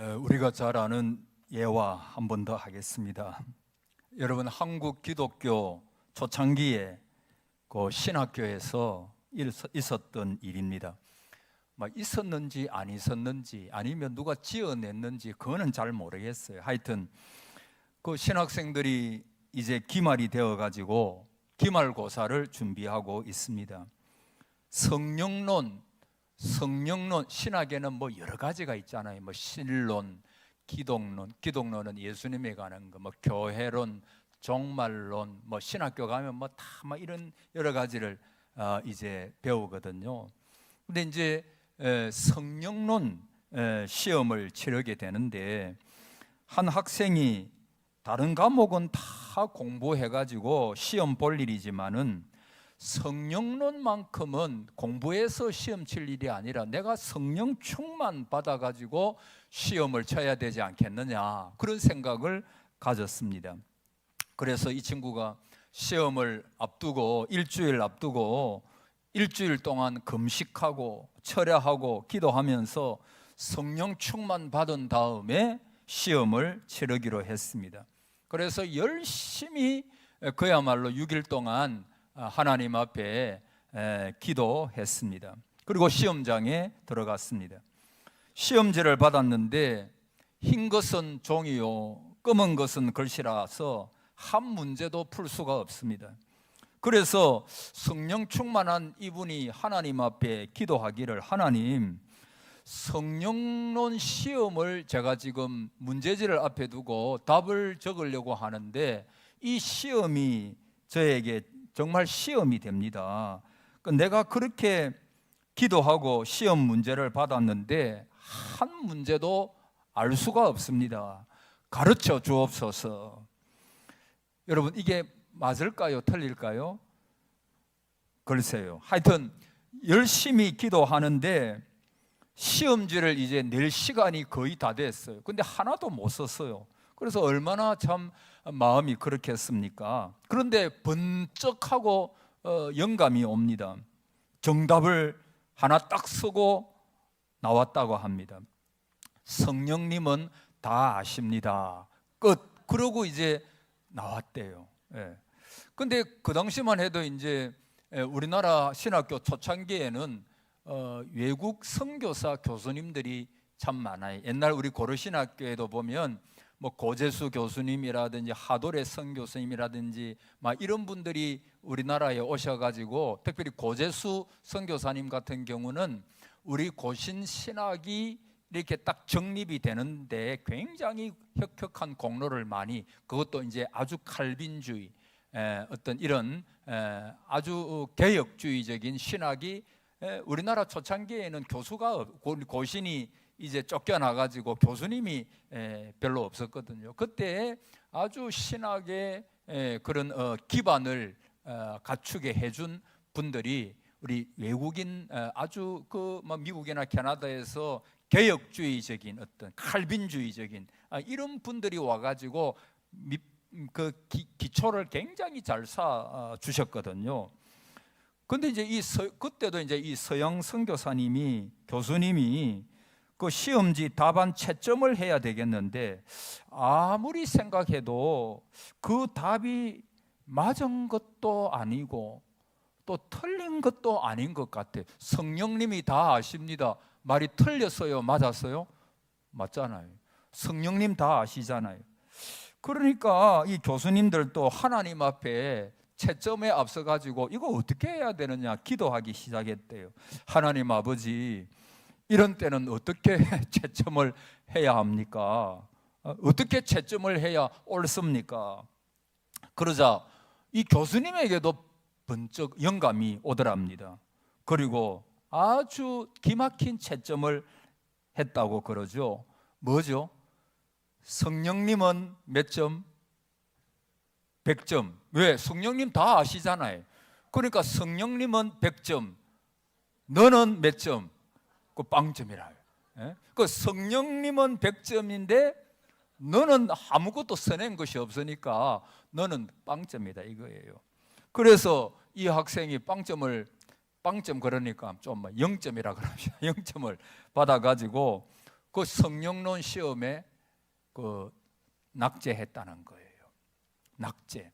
우리가 잘 아는 예화 한 번 더 하겠습니다. 여러분, 한국 기독교 초창기에 그 신학교에서 있었던 일입니다. 있었는지 안 있었는지 아니면 누가 지어냈는지 그거는 잘 모르겠어요. 하여튼 그 신학생들이 이제 기말이 되어가지고 기말고사를 준비하고 있습니다. 성령론, 신학에는 여러 가지가 있잖아요. 신론, 기독론은 예수님에 관한 거, 교회론, 종말론, 신학교 가면 다 이런 여러 가지를 이제 배우거든요. 근데 이제 성령론 시험을 치르게 되는데, 한 학생이 다른 과목은 다 공부해가지고 시험 볼 일이지만은 성령론만큼은 공부해서 시험 칠 일이 아니라 내가 성령 충만 받아가지고 시험을 쳐야 되지 않겠느냐, 그런 생각을 가졌습니다. 그래서 이 친구가 시험을 앞두고 일주일 동안 금식하고 철야하고 기도하면서 성령 충만 받은 다음에 시험을 치르기로 했습니다. 그래서 열심히 그야말로 6일 동안 하나님 앞에 기도했습니다. 그리고 시험장에 들어갔습니다. 시험지를 받았는데 흰 것은 종이요 검은 것은 글씨라서 한 문제도 풀 수가 없습니다. 그래서 성령 충만한 이분이 하나님 앞에 기도하기를, 하나님, 성령론 시험을 제가 지금 문제지를 앞에 두고 답을 적으려고 하는데 이 시험이 저에게 정말 시험이 됩니다. 내가 그렇게 기도하고 시험 문제를 받았는데 한 문제도 알 수가 없습니다. 가르쳐 주옵소서. 여러분, 이게 맞을까요? 틀릴까요? 글쎄요. 하여튼 열심히 기도하는데 시험지를 이제 낼 시간이 거의 다 됐어요. 근데 하나도 못 썼어요. 그래서 얼마나 참 마음이 그렇겠습니까? 그런데 번쩍하고 영감이 옵니다. 정답을 하나 딱 쓰고 나왔다고 합니다. 성령님은 다 아십니다. 끝. 그러고 이제 나왔대요. 근데 그 당시만 해도 이제 우리나라 신학교 초창기에는 외국 선교사 교수님들이 참 많아요. 옛날 우리 고려신학교에도 보면 고재수 교수님이라든지 하도래 선교사님이라든지 이런 분들이 우리나라에 오셔가지고, 특별히 고재수 선교사님 같은 경우는 우리 고신 신학이 이렇게 딱 정립이 되는데 굉장히 혁혁한 공로를 많이, 그것도 이제 아주 칼빈주의, 어떤 이런 아주 개혁주의적인 신학이 우리나라 초창기에는 교수가 고신이 이제 쫓겨나가지고 교수님이 별로 없었거든요. 그때 아주 신학의 그런 기반을 갖추게 해준 분들이 우리 외국인, 아주 미국이나 캐나다에서 개혁주의적인 어떤 칼빈주의적인 이런 분들이 와가지고 그 기초를 굉장히 잘 쌓아 주셨거든요. 근데 이제 그때도 이제 이 서양 선교사님이, 교수님이 그 시험지 답안 채점을 해야 되겠는데 아무리 생각해도 그 답이 맞은 것도 아니고 또 틀린 것도 아닌 것 같아. 성령님이 다 아십니다. 말이 틀렸어요? 맞았어요? 맞잖아요. 성령님 다 아시잖아요. 그러니까 이 교수님들도 하나님 앞에 채점에 앞서가지고 이거 어떻게 해야 되느냐 기도하기 시작했대요. 하나님 아버지, 이런 때는 어떻게 채점을 해야 합니까? 어떻게 채점을 해야 옳습니까? 그러자 이 교수님에게도 번쩍 영감이 오더랍니다. 그리고 아주 기막힌 채점을 했다고 그러죠. 뭐죠? 성령님은 몇 점? 100점. 왜? 성령님 다 아시잖아요. 그러니까 성령님은 100점, 너는 몇 점? 그 빵점이라. 그 성령님은 100점인데 너는 아무것도 써낸 것이 없으니까 너는 빵점이다 이거예요. 그래서 이 학생이 빵점 그러니까 좀 0점이라 그럽시다. 0점을 받아가지고 그 성령론 시험에 그 낙제했다는 거예요. 낙제.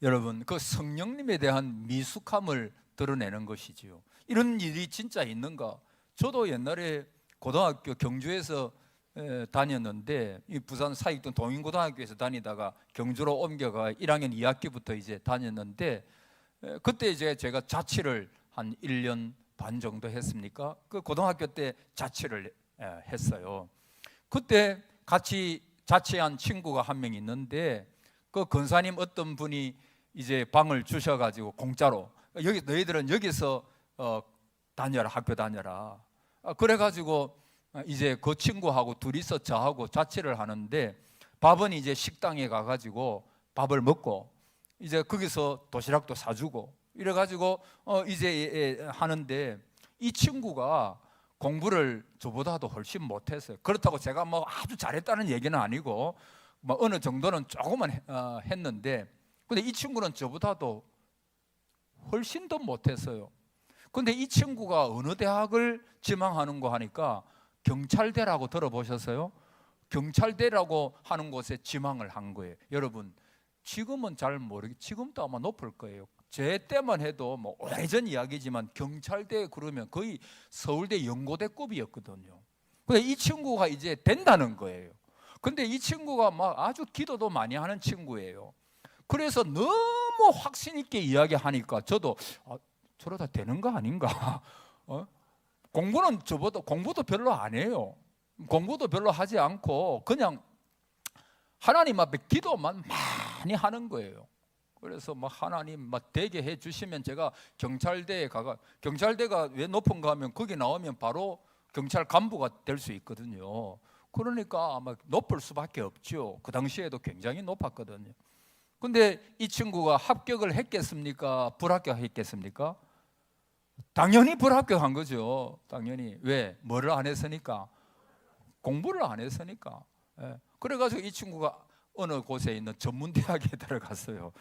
여러분, 그 성령님에 대한 미숙함을 드러내는 것이지요. 이런 일이 진짜 있는가? 저도 옛날에 고등학교 경주에서 다녔는데, 이 부산 사익동 동인고등학교에서 다니다가 경주로 옮겨가 1학년 2학기부터 이제 다녔는데, 그때 이제 제가 자취를 한 1년 반 정도 했습니까? 그 고등학교 때 자취를 했어요. 그때 같이 자취한 친구가 한 명 있는데, 그 권사님 어떤 분이 이제 방을 주셔가지고 공짜로, 여기 너희들은 여기서 다녀라, 학교 다녀라. 그래가지고 이제 그 친구하고 둘이서 저하고 자취를 하는데, 밥은 이제 식당에 가가지고 밥을 먹고 이제 거기서 도시락도 사주고 이래가지고 이제 하는데, 이 친구가 공부를 저보다도 훨씬 못했어요. 그렇다고 제가 뭐 아주 잘했다는 얘기는 아니고 뭐 어느 정도는 조금은 했는데, 근데 이 친구는 저보다도 훨씬 더 못했어요. 근데 이 친구가 어느 대학을 지망하는 거 하니까 경찰대라고 들어보셨어요? 경찰대라고 하는 곳에 지망을 한 거예요. 여러분, 지금은 잘 모르겠, 지금도 아마 높을 거예요. 제 때만 해도 뭐 오래전 이야기지만 경찰대 그러면 거의 서울대 연고대급이었거든요. 근데 이 친구가 이제 된다는 거예요. 근데 이 친구가 막 아주 기도도 많이 하는 친구예요. 그래서 너무 확신 있게 이야기하니까 저도 저러다 되는 거 아닌가? 공부는 저보다 공부도 별로 안 해요. 공부도 별로 하지 않고 그냥 하나님 앞에 기도만 많이 하는 거예요. 그래서 막 하나님 막 되게 해 주시면 제가 경찰대에 가가, 경찰대가 왜 높은가 하면 거기 나오면 바로 경찰 간부가 될 수 있거든요. 그러니까 아마 높을 수밖에 없죠. 그 당시에도 굉장히 높았거든요. 근데 이 친구가 합격을 했겠습니까? 불합격했겠습니까? 당연히 불합격한 거죠. 당연히. 왜? 뭐를 안 했으니까? 공부를 안 했으니까. 그래가지고 이 친구가 어느 곳에 있는 전문대학에 들어갔어요.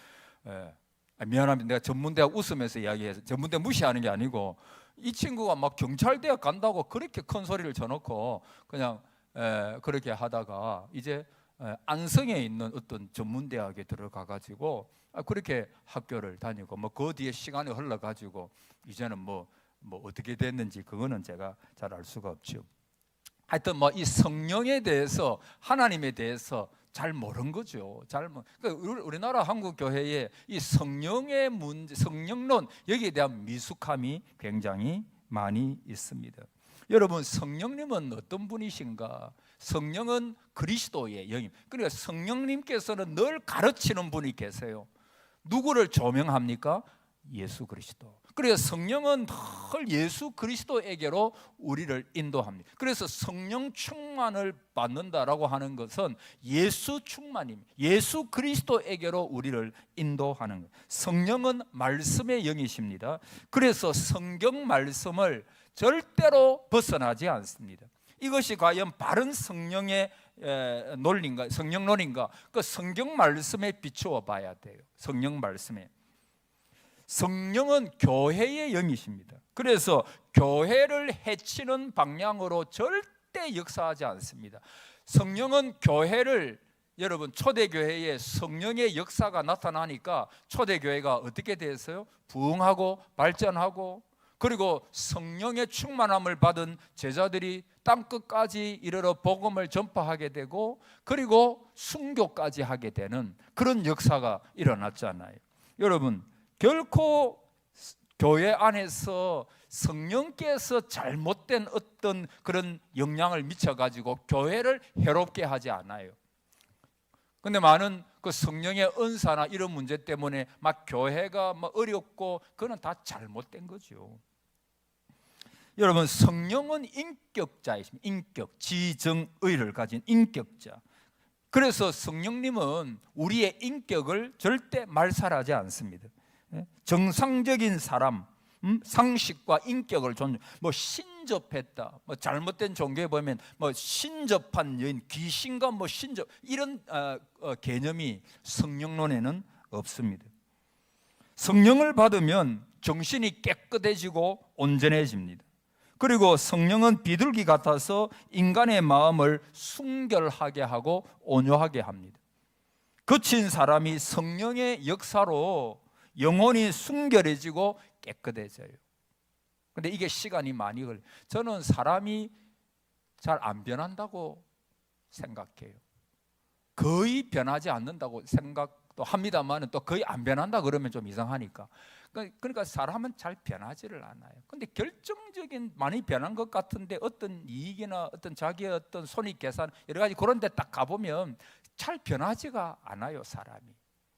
미안합니다. 내가 전문대학 웃으면서 이야기해서 전문대 무시하는 게 아니고, 이 친구가 막 경찰대학 간다고 그렇게 큰 소리를 쳐놓고 그냥 그렇게 하다가 이제 안성에 있는 어떤 전문대학에 들어가가지고 그렇게 학교를 다니고, 뭐 그 뒤에 시간이 흘러가지고 이제는 뭐 어떻게 됐는지 그거는 제가 잘 알 수가 없죠. 하여튼 뭐 이 성령에 대해서, 하나님에 대해서 잘 모르는 거죠. 그러니까 우리나라 한국 교회에 이 성령의 문제, 성령론, 여기에 대한 미숙함이 굉장히 많이 있습니다. 여러분, 성령님은 어떤 분이신가? 성령은 그리스도의 영임. 그러니까 성령님께서는 늘 가르치는 분이 계세요. 누구를 조명합니까? 예수 그리스도. 그래서 성령은 늘 예수 그리스도에게로 우리를 인도합니다. 그래서 성령 충만을 받는다라고 하는 것은 예수 충만입니다. 예수 그리스도에게로 우리를 인도하는 것. 성령은 말씀의 영이십니다. 그래서 성경 말씀을 절대로 벗어나지 않습니다. 이것이 과연 바른 성령의 논리인가, 성령론인가? 그 성경 말씀에 비추어 봐야 돼요. 성령 말씀에. 성령은 교회의 영이십니다. 그래서 교회를 해치는 방향으로 절대 역사하지 않습니다. 성령은 교회를, 여러분, 초대교회에 성령의 역사가 나타나니까 초대교회가 어떻게 됐어요? 부흥하고 발전하고, 그리고 성령의 충만함을 받은 제자들이 땅끝까지 이르러 복음을 전파하게 되고, 그리고 순교까지 하게 되는 그런 역사가 일어났잖아요. 여러분, 결코 교회 안에서 성령께서 잘못된 어떤 그런 영향을 미쳐가지고 교회를 해롭게 하지 않아요. 근데 많은 그 성령의 은사나 이런 문제 때문에 막 교회가 막 어렵고, 그건 다 잘못된 거죠. 여러분, 성령은 인격자이십니다. 인격, 지정의를 가진 인격자. 그래서 성령님은 우리의 인격을 절대 말살하지 않습니다. 정상적인 사람, 상식과 인격을 존중. 뭐 신접했다, 뭐 잘못된 종교에 보면 뭐 신접한 여인, 귀신과 뭐 신접, 이런 개념이 성령론에는 없습니다. 성령을 받으면 정신이 깨끗해지고 온전해집니다. 그리고 성령은 비둘기 같아서 인간의 마음을 순결하게 하고 온유하게 합니다. 거친 사람이 성령의 역사로 영혼이 순결해지고 깨끗해져요. 근데 이게 시간이 많이 걸려요. 저는 사람이 잘 안 변한다고 생각해요. 거의 변하지 않는다고 생각도 합니다만 또 거의 안 변한다 그러면 좀 이상하니까. 그러니까 사람은 잘 변하지를 않아요. 근데 결정적인 많이 변한 것 같은데 어떤 이익이나 어떤 자기의 어떤 손익 계산 여러 가지 그런 데 딱 가보면 잘 변하지가 않아요. 사람이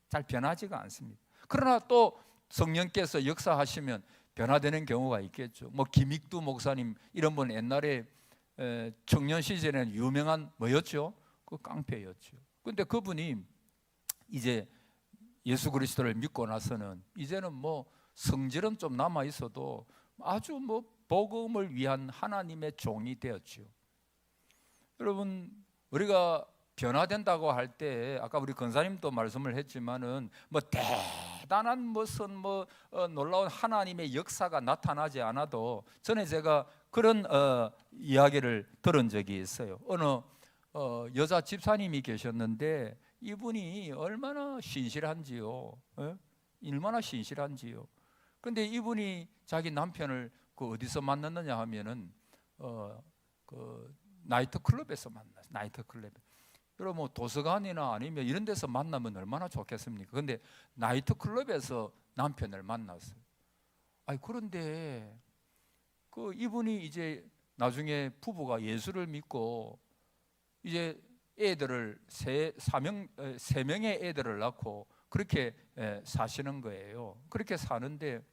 잘 변하지가 않습니다. 그러나 또 성령께서 역사하시면 변화되는 경우가 있겠죠. 뭐 김익두 목사님 이런 분 옛날에 청년 시절에는 유명한 뭐였죠? 그 깡패였죠. 근데 그분이 이제 예수 그리스도를 믿고 나서는 이제는 뭐 성질은 좀 남아 있어도 아주 뭐 복음을 위한 하나님의 종이 되었죠. 여러분, 우리가 변화된다고 할 때 아까 우리 권사님도 말씀을 했지만은 뭐 대단한 무슨 놀라운 하나님의 역사가 나타나지 않아도 전에 제가 그런 이야기를 들은 적이 있어요. 어느 여자 집사님이 계셨는데 이분이 얼마나 신실한지요. 얼마나 신실한지요. 근데 이분이 자기 남편을 어디서 만났느냐 하면은 그 나이트 클럽에서 만났어요. 나이트 클럽. 여러분 뭐 도서관이나 아니면 이런 데서 만나면 얼마나 좋겠습니까? 근데 나이트 클럽에서 남편을 만났어요. 그런데 그 이분이 이제 나중에 부부가 예수를 믿고 이제 애들을 세 명의 애들을 낳고 그렇게 사시는 거예요. 그렇게 사는데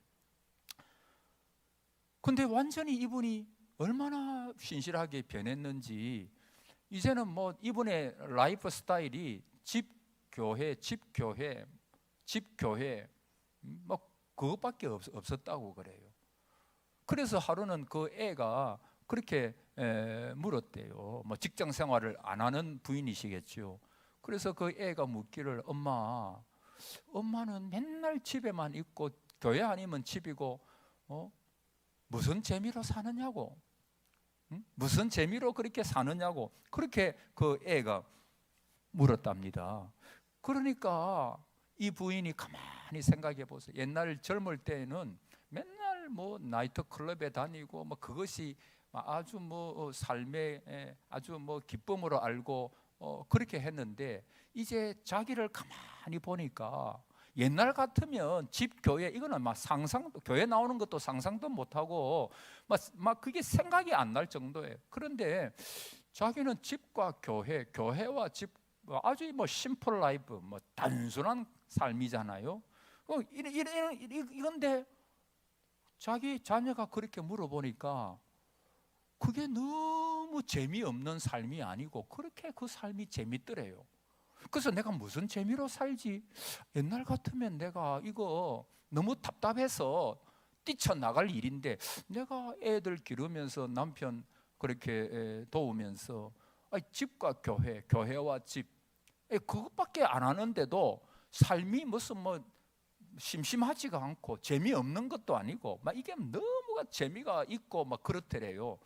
근데 완전히 이분이 얼마나 신실하게 변했는지 이제는 뭐 이분의 라이프 스타일이 집교회 뭐 그것밖에 없었다고 그래요. 그래서 하루는 그 애가 그렇게 물었대요. 뭐 직장 생활을 안 하는 부인이시겠죠. 그래서 그 애가 묻기를 엄마는 맨날 집에만 있고 교회 아니면 집이고 무슨 재미로 사느냐고. 무슨 재미로 그렇게 사느냐고 그렇게 그 애가 물었답니다. 그러니까 이 부인이 가만히 생각해 보세요. 옛날 젊을 때는 맨날 뭐 나이트 클럽에 다니고 뭐 그것이 아주 뭐 삶의 아주 뭐 기쁨으로 알고 그렇게 했는데 이제 자기를 가만히 보니까 옛날 같으면 집 교회 이거는 막 상상도 교회 나오는 것도 상상도 못하고 막 그게 생각이 안 날 정도예요. 그런데 자기는 집과 교회와 집 아주 뭐 심플 라이프 뭐 단순한 삶이잖아요. 이건데 자기 자녀가 그렇게 물어보니까 그게 너무 재미없는 삶이 아니고 그렇게 그 삶이 재밌더래요. 그래서 내가 무슨 재미로 살지? 옛날 같으면 내가 이거 너무 답답해서 뛰쳐나갈 일인데 내가 애들 기르면서 남편 그렇게 도우면서 집과 교회와 집 그것밖에 안 하는데도 삶이 무슨 뭐 심심하지가 않고 재미없는 것도 아니고 막 이게 너무가 재미가 있고 막 그렇더래요.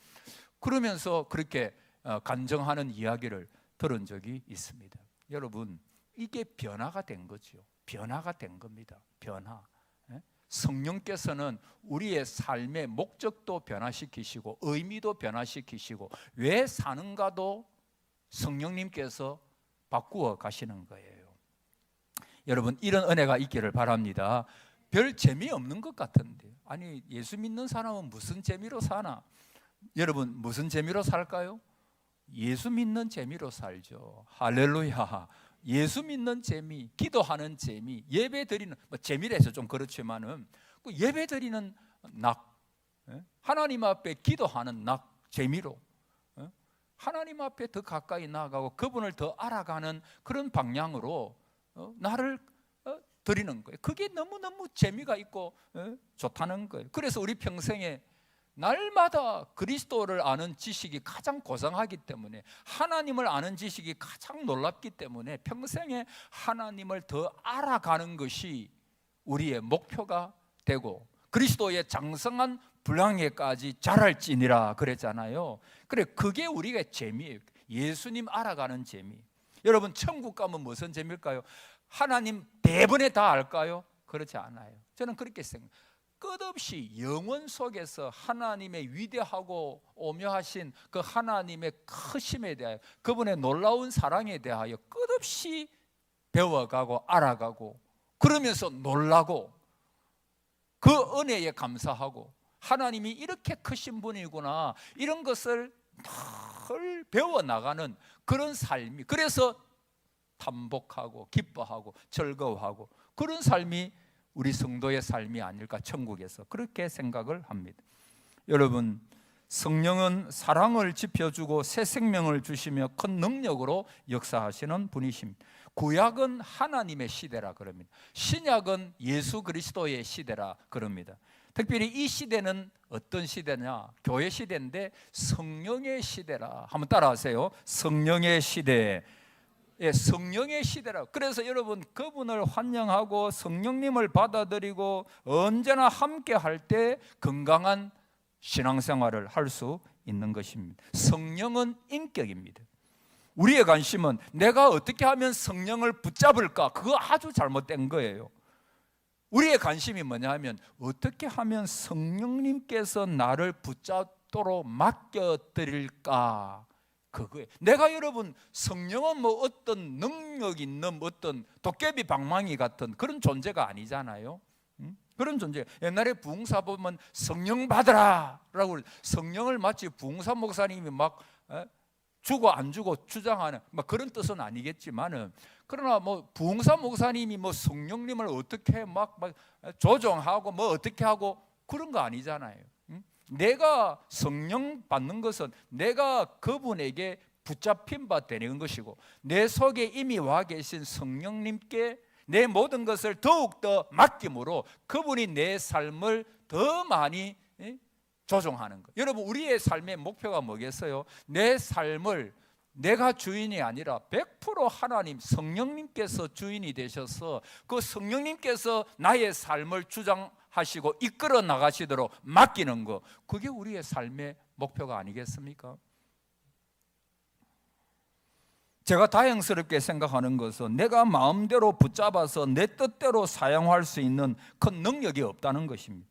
그러면서 그렇게 간증하는 이야기를 들은 적이 있습니다. 여러분 이게 변화가 된 거죠. 변화가 된 겁니다. 변화. 성령께서는 우리의 삶의 목적도 변화시키시고 의미도 변화시키시고 왜 사는가도 성령님께서 바꾸어 가시는 거예요. 여러분 이런 은혜가 있기를 바랍니다. 별 재미없는 것 같은데 아니 예수 믿는 사람은 무슨 재미로 사나? 여러분 무슨 재미로 살까요? 예수 믿는 재미로 살죠. 할렐루야. 예수 믿는 재미, 기도하는 재미, 예배 드리는 뭐 재미라 해서 좀 그렇지만은 그 예배 드리는 하나님 앞에 기도하는 재미로 하나님 앞에 더 가까이 나아가고 그분을 더 알아가는 그런 방향으로 나를 드리는 거예요. 그게 너무너무 재미가 있고 좋다는 거예요. 그래서 우리 평생에 날마다 그리스도를 아는 지식이 가장 고상하기 때문에 하나님을 아는 지식이 가장 놀랍기 때문에 평생에 하나님을 더 알아가는 것이 우리의 목표가 되고 그리스도의 장성한 불량에까지 자랄지니라 그랬잖아요. 그래, 그게 우리가 재미예요. 예수님 알아가는 재미. 여러분, 천국 가면 무슨 재미일까요? 하나님 대번에 다 알까요? 그렇지 않아요. 저는 그렇게 생각해요. 끝없이 영원 속에서 하나님의 위대하고 오묘하신 그 하나님의 크심에 대하여, 그분의 놀라운 사랑에 대하여 끝없이 배워가고 알아가고, 그러면서 놀라고, 그 은혜에 감사하고, 하나님이 이렇게 크신 분이구나, 이런 것을 늘 배워나가는 그런 삶이, 그래서 탐복하고 기뻐하고 즐거워하고, 그런 삶이 우리 성도의 삶이 아닐까, 천국에서 그렇게 생각을 합니다. 여러분, 성령은 사랑을 지펴주고 새 생명을 주시며 큰 능력으로 역사하시는 분이십니다. 구약은 하나님의 시대라 그럽니다. 신약은 예수 그리스도의 시대라 그럽니다. 특별히 이 시대는 어떤 시대냐? 교회 시대인데 성령의 시대라. 한번 따라하세요. 성령의 시대. 예, 성령의 시대라. 그래서 여러분, 그분을 환영하고 성령님을 받아들이고 언제나 함께 할 때 건강한 신앙생활을 할 수 있는 것입니다. 성령은 인격입니다. 우리의 관심은 내가 어떻게 하면 성령을 붙잡을까? 그거 아주 잘못된 거예요. 우리의 관심이 뭐냐 하면 어떻게 하면 성령님께서 나를 붙잡도록 맡겨드릴까? 그거예요. 내가, 여러분, 성령은 뭐 어떤 능력 있는 어떤 도깨비 방망이 같은 그런 존재가 아니잖아요. 그런 존재. 옛날에 부흥사 보면 성령 받으라 라고, 성령을 마치 부흥사 목사님이 막 주고 안 주고 주장하는 막 그런 뜻은 아니겠지만은, 그러나 뭐 부흥사 목사님이 뭐 성령님을 어떻게 막 조종하고 뭐 어떻게 하고 그런 거 아니잖아요. 내가 성령 받는 것은 내가 그분에게 붙잡힌 바 되는 것이고, 내 속에 이미 와 계신 성령님께 내 모든 것을 더욱더 맡김으로 그분이 내 삶을 더 많이 조종하는 것. 여러분, 우리의 삶의 목표가 뭐겠어요? 내 삶을 내가 주인이 아니라 100% 하나님 성령님께서 주인이 되셔서 그 성령님께서 나의 삶을 주장하시고 이끌어 나가시도록 맡기는 것, 그게 우리의 삶의 목표가 아니겠습니까? 제가 다행스럽게 생각하는 것은 내가 마음대로 붙잡아서 내 뜻대로 사용할 수 있는 큰 능력이 없다는 것입니다.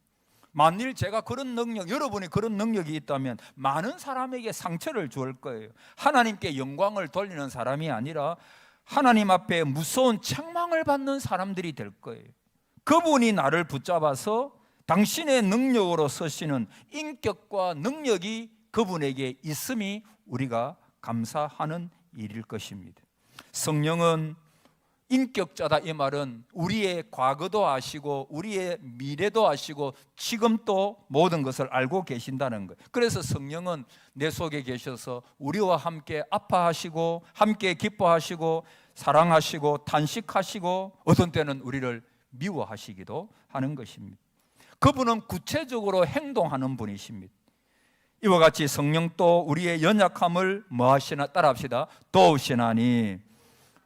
만일 제가 그런 능력, 여러분이 그런 능력이 있다면 많은 사람에게 상처를 줄 거예요. 하나님께 영광을 돌리는 사람이 아니라 하나님 앞에 무서운 책망을 받는 사람들이 될 거예요. 그분이 나를 붙잡아서 당신의 능력으로 서시는 인격과 능력이 그분에게 있음이 우리가 감사하는 일일 것입니다. 성령은 인격자다, 이 말은 우리의 과거도 아시고 우리의 미래도 아시고 지금도 모든 것을 알고 계신다는 거예요. 그래서 성령은 내 속에 계셔서 우리와 함께 아파하시고 함께 기뻐하시고 사랑하시고 탄식하시고 어떤 때는 우리를 미워하시기도 하는 것입니다. 그분은 구체적으로 행동하는 분이십니다. 이와 같이 성령도 우리의 연약함을 뭐하시나, 따라합시다. 도우시나니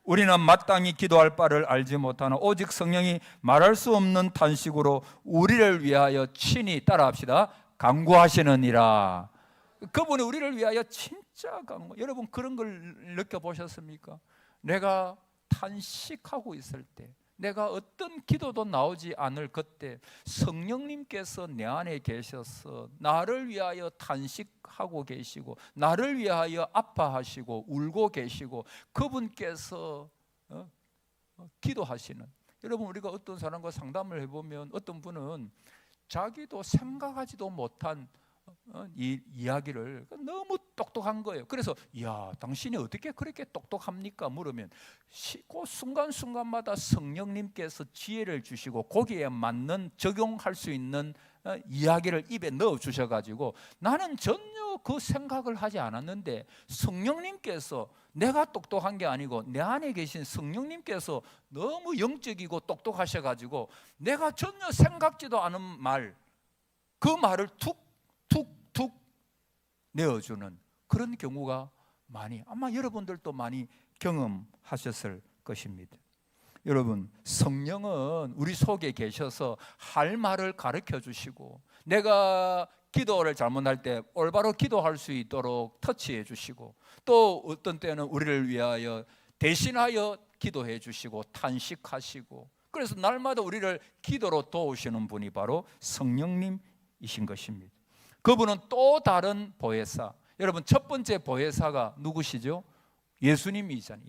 우리는 마땅히 기도할 바를 알지 못하나 오직 성령이 말할 수 없는 탄식으로 우리를 위하여 친히, 따라합시다, 간구하시느니라. 그분이 우리를 위하여 진짜 간구. 여러분, 그런 걸 느껴보셨습니까? 내가 탄식하고 있을 때, 내가 어떤 기도도 나오지 않을 그때 성령님께서 내 안에 계셔서 나를 위하여 탄식하고 계시고 나를 위하여 아파하시고 울고 계시고 그분께서 기도하시는. 여러분, 우리가 어떤 사람과 상담을 해보면 어떤 분은 자기도 생각하지도 못한 이 이야기를 너무 똑똑한 거예요. 그래서 야, 당신이 어떻게 그렇게 똑똑합니까? 물으면 그 순간순간마다 성령님께서 지혜를 주시고 거기에 맞는 적용할 수 있는 이야기를 입에 넣어 주셔가지고 나는 전혀 그 생각을 하지 않았는데 성령님께서, 내가 똑똑한 게 아니고 내 안에 계신 성령님께서 너무 영적이고 똑똑하셔가지고 내가 전혀 생각지도 않은 말, 그 말을 툭 내어주는 그런 경우가 많이, 아마 여러분들도 많이 경험하셨을 것입니다. 여러분, 성령은 우리 속에 계셔서 할 말을 가르쳐 주시고, 내가 기도를 잘못할 때 올바로 기도할 수 있도록 터치해 주시고, 또 어떤 때는 우리를 위하여 대신하여 기도해 주시고 탄식하시고, 그래서 날마다 우리를 기도로 도우시는 분이 바로 성령님이신 것입니다. 그분은 또 다른 보혜사, 여러분 첫 번째 보혜사가 누구시죠? 예수님이잖아요.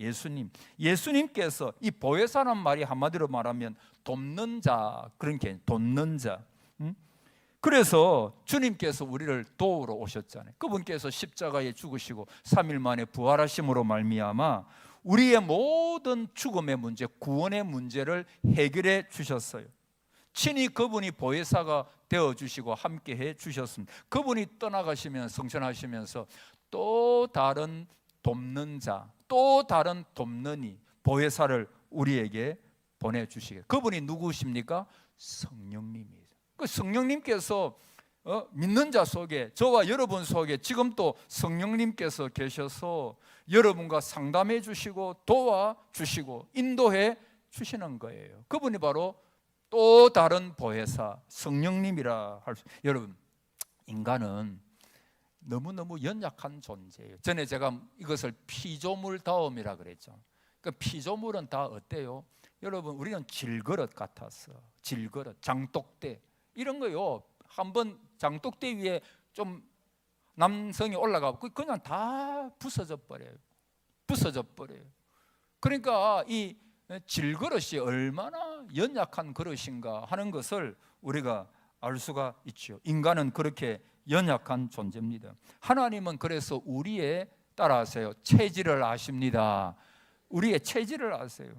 예수님께서 이 보혜사란 말이 한마디로 말하면 돕는 자, 그런 게 돕는 자. 그래서 주님께서 우리를 도우러 오셨잖아요. 그분께서 십자가에 죽으시고 3일 만에 부활하심으로 말미암아 우리의 모든 죽음의 문제, 구원의 문제를 해결해 주셨어요. 친히 그분이 보혜사가 되어주시고 함께해 주셨습니다. 그분이 떠나가시면서, 성천하시면서 또 다른 돕는 자, 또 다른 돕는 이 보혜사를 우리에게 보내주시게. 그분이 누구십니까? 성령님이에요. 그 성령님께서 믿는 자 속에, 저와 여러분 속에 지금 또 성령님께서 계셔서 여러분과 상담해 주시고 도와주시고 인도해 주시는 거예요. 그분이 바로 또 다른 보혜사 성령님이라 할 수. 여러분, 인간은 너무너무 연약한 존재예요. 전에 제가 이것을 피조물다움이라 그랬죠. 그 피조물은 다 어때요? 여러분, 우리는 질그릇 같았어. 질그릇, 장독대 이런 거요. 한번 장독대 위에 좀 남성이 올라가고 그냥 다 부서져 버려요. 그러니까 이 질그릇이 얼마나 연약한 그릇인가 하는 것을 우리가 알 수가 있죠. 인간은 그렇게 연약한 존재입니다. 하나님은 그래서 우리의, 따라하세요, 체질을 아십니다. 우리의 체질을 아세요.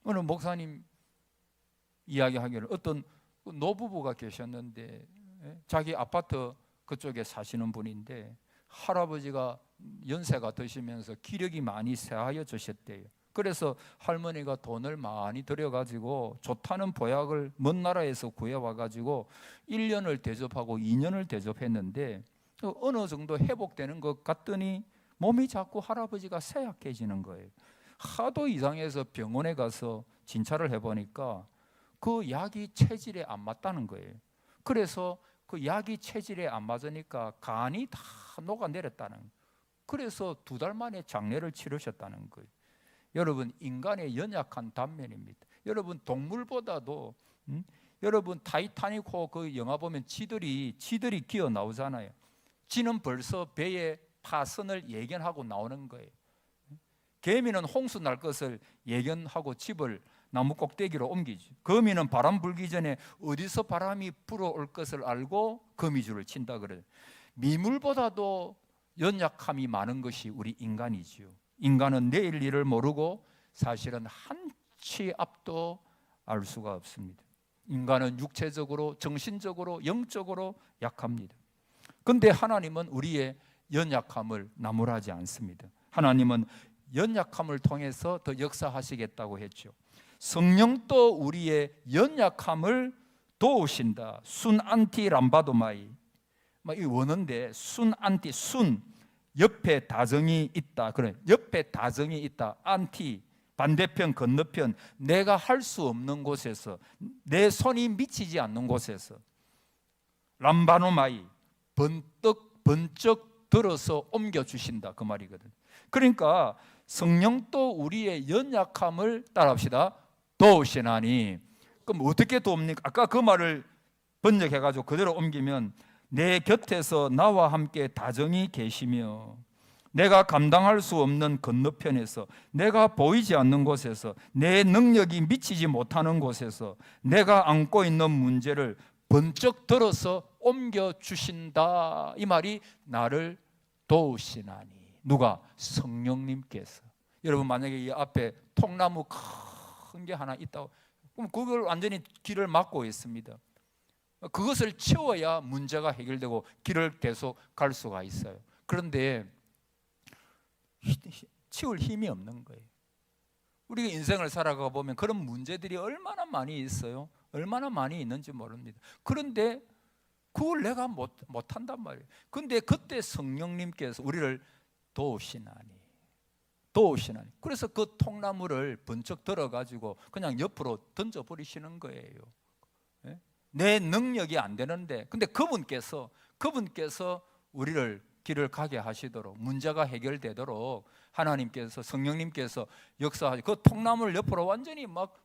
오늘 목사님 이야기하기를 어떤 노부부가 계셨는데, 자기 아파트 그쪽에 사시는 분인데 할아버지가 연세가 드시면서 기력이 많이 쇠하여지셨대요. 그래서 할머니가 돈을 많이 들여가지고 좋다는 보약을 먼 나라에서 구해와가지고 1년을 대접하고 2년을 대접했는데 어느 정도 회복되는 것 같더니 몸이 자꾸 할아버지가 쇠약해지는 거예요. 하도 이상해서 병원에 가서 진찰을 해보니까 그 약이 체질에 안 맞다는 거예요. 그래서 그 약이 체질에 안 맞으니까 간이 다 녹아내렸다는 거예요. 그래서 2달 만에 장례를 치르셨다는 거예요. 여러분, 인간의 연약한 단면입니다. 여러분, 동물보다도 여러분 타이타닉호 그 영화 보면 지들이 기어 나오잖아요. 지는 벌써 배의 파선을 예견하고 나오는 거예요. 개미는 홍수 날 것을 예견하고 집을 나무 꼭대기로 옮기죠. 거미는 바람 불기 전에 어디서 바람이 불어올 것을 알고 거미줄을 친다 그래요. 미물보다도 연약함이 많은 것이 우리 인간이지요. 인간은 내일 일을 모르고 사실은 한치 앞도 알 수가 없습니다. 인간은 육체적으로, 정신적으로, 영적으로 약합니다. 그런데 하나님은 우리의 연약함을 나무라지 않습니다. 하나님은 연약함을 통해서 더 역사하시겠다고 했죠. 성령도 우리의 연약함을 도우신다. 순 안티 람바도마이. 이 원어인데 순 안티, 순 옆에 다정이 있다. 그래, 옆에 다정이 있다. 안티, 반대편, 건너편, 내가 할 수 없는 곳에서, 내 손이 미치지 않는 곳에서, 람바노마이, 번쩍 들어서 옮겨주신다, 그 말이거든. 그러니까 성령도 우리의 연약함을 따라합시다, 도우시나니. 그럼 어떻게 돕니까? 아까 그 말을 번역해가지고 그대로 옮기면, 내 곁에서 나와 함께 다정히 계시며 내가 감당할 수 없는 건너편에서, 내가 보이지 않는 곳에서, 내 능력이 미치지 못하는 곳에서 내가 안고 있는 문제를 번쩍 들어서 옮겨주신다. 이 말이 나를 도우시나니. 누가? 성령님께서. 여러분, 만약에 이 앞에 통나무 큰 게 하나 있다고, 그럼 그걸 완전히 길을 막고 있습니다. 그것을 치워야 문제가 해결되고 길을 계속 갈 수가 있어요. 그런데 치울 힘이 없는 거예요. 우리가 인생을 살아가 보면 그런 문제들이 얼마나 많이 있어요. 얼마나 많이 있는지 모릅니다. 그런데 그걸 내가 못한단 말이에요. 그런데 그때 성령님께서 우리를 도우시나니. 도우신 하나님. 그래서 그 통나무를 번쩍 들어가지고 그냥 옆으로 던져버리시는 거예요. 내 능력이 안 되는데, 근데 그분께서 우리를 길을 가게 하시도록, 문제가 해결되도록 하나님께서, 성령님께서 역사하시, 그 통나무를 옆으로 완전히 막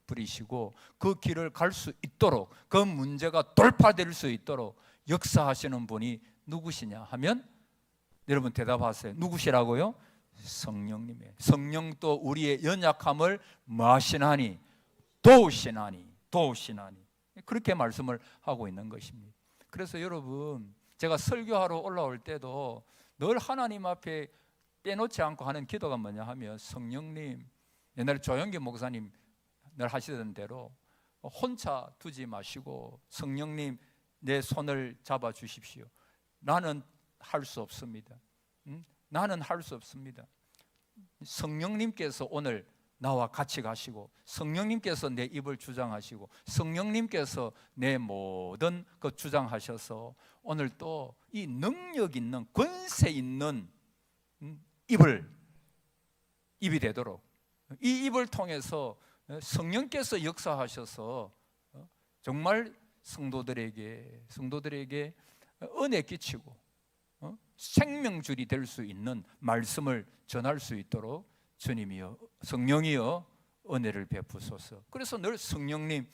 버리시고 그 길을 갈 수 있도록, 그 문제가 돌파될 수 있도록 역사하시는 분이 누구시냐 하면, 여러분 대답하세요. 누구시라고요? 성령님이에요. 성령도 우리의 연약함을 마시나니 도우시나니. 그렇게 말씀을 하고 있는 것입니다. 그래서 여러분, 제가 설교하러 올라올 때도 늘 하나님 앞에 빼놓지 않고 하는 기도가 뭐냐 하면, 성령님, 옛날에 조영기 목사님 늘 하시던 대로 혼자 두지 마시고 성령님 내 손을 잡아 주십시오. 나는 할 수 없습니다. 나는 할 수 없습니다. 성령님께서 오늘 나와 같이 가시고, 성령님께서 내 입을 주장하시고, 성령님께서 내 모든 것 주장하셔서 오늘 또 이 능력 있는, 권세 있는 입이 되도록, 이 입을 통해서 성령께서 역사하셔서 정말 성도들에게 은혜 끼치고 생명줄이 될 수 있는 말씀을 전할 수 있도록 주님이여, 성령이여 은혜를 베푸소서. 그래서 늘 성령님,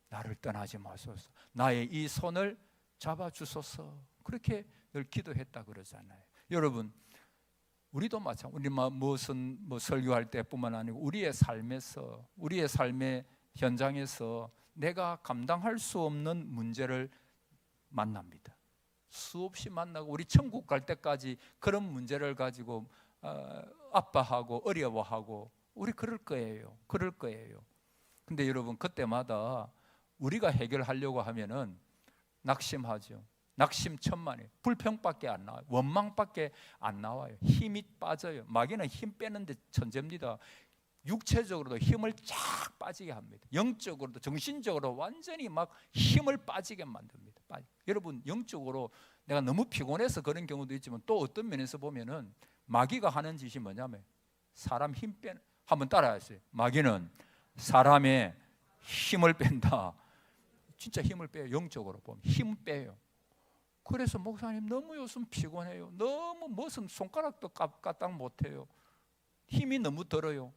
나를 떠나지 마소서, 나의 이 손을 잡아주소서, 그렇게 늘 기도했다 그러잖아요. 여러분, 우리도 마찬가지. 우리 설교할 때뿐만 아니고 우리의 삶에서, 우리의 삶의 현장에서 내가 감당할 수 없는 문제를 만납니다. 수없이 만나고, 우리 천국 갈 때까지 그런 문제를 가지고 아파하고 어려워하고 우리 그럴 거예요. 근데 여러분, 그때마다 우리가 해결하려고 하면은 낙심하죠. 낙심천만이에요. 불평밖에 안 나와요. 원망밖에 안 나와요. 힘이 빠져요. 마귀는 힘 빼는데 천재입니다. 육체적으로도 힘을 쫙 빠지게 합니다. 영적으로도, 정신적으로 완전히 막 힘을 빠지게 만듭니다. 여러분, 영적으로 내가 너무 피곤해서 그런 경우도 있지만, 또 어떤 면에서 보면은 마귀가 하는 짓이 뭐냐면 사람 힘 빼는, 한번 따라하세요. 마귀는 사람의 힘을 뺀다. 진짜 힘을 빼요. 영적으로 보면 힘 빼요. 그래서 목사님, 너무 요즘 피곤해요. 너무 무슨 손가락도 까딱 못해요. 힘이 너무 들어요.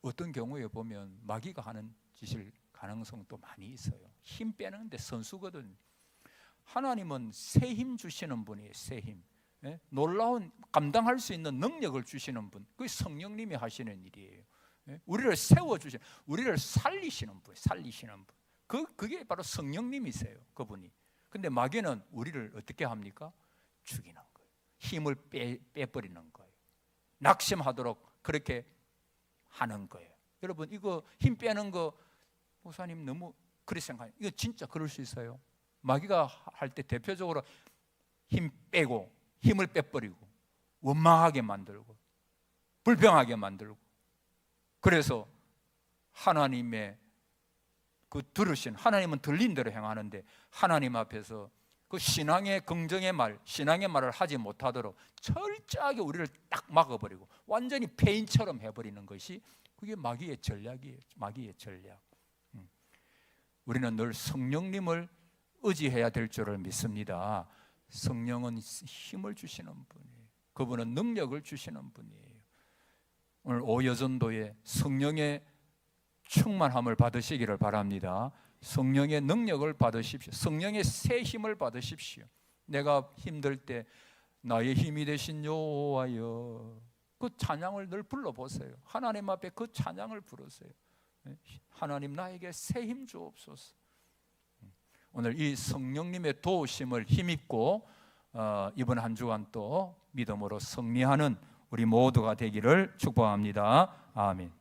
어떤 경우에 보면 마귀가 하는 짓일 가능성도 많이 있어요. 힘 빼는데 선수거든. 하나님은 새 힘 주시는 분이에요. 새 힘. 놀라운, 감당할 수 있는 능력을 주시는 분, 그게 성령님이 하시는 일이에요. 우리를 세워주시는, 우리를 살리시는 분. 그게 바로 성령님이세요. 그분이. 근데 마귀는 우리를 어떻게 합니까? 죽이는 거예요. 힘을 빼버리는 거예요. 낙심하도록 그렇게 하는 거예요. 여러분, 이거 힘 빼는 거, 목사님 너무 그렇게 생각해요. 이거 진짜 그럴 수 있어요. 마귀가 할 때 대표적으로 힘 빼고, 힘을 빼버리고, 원망하게 만들고, 불평하게 만들고, 그래서 하나님의 그 들으신, 하나님은 들린 대로 행하는데 하나님 앞에서 그 신앙의 긍정의 말, 신앙의 말을 하지 못하도록 철저하게 우리를 딱 막아버리고 완전히 폐인처럼 해버리는 것이, 그게 마귀의 전략이에요. 마귀의 전략. 우리는 늘 성령님을 의지해야 될 줄을 믿습니다. 성령은 힘을 주시는 분이에요. 그분은 능력을 주시는 분이에요. 오늘 오여전도에 성령의 충만함을 받으시기를 바랍니다. 성령의 능력을 받으십시오. 성령의 새 힘을 받으십시오. 내가 힘들 때 나의 힘이 되신 여호와여, 그 찬양을 늘 불러보세요. 하나님 앞에 그 찬양을 부르세요. 하나님, 나에게 새 힘 주옵소서. 오늘 이 성령님의 도우심을 힘입고 이번 한 주간 또 믿음으로 승리하는 우리 모두가 되기를 축복합니다. 아멘.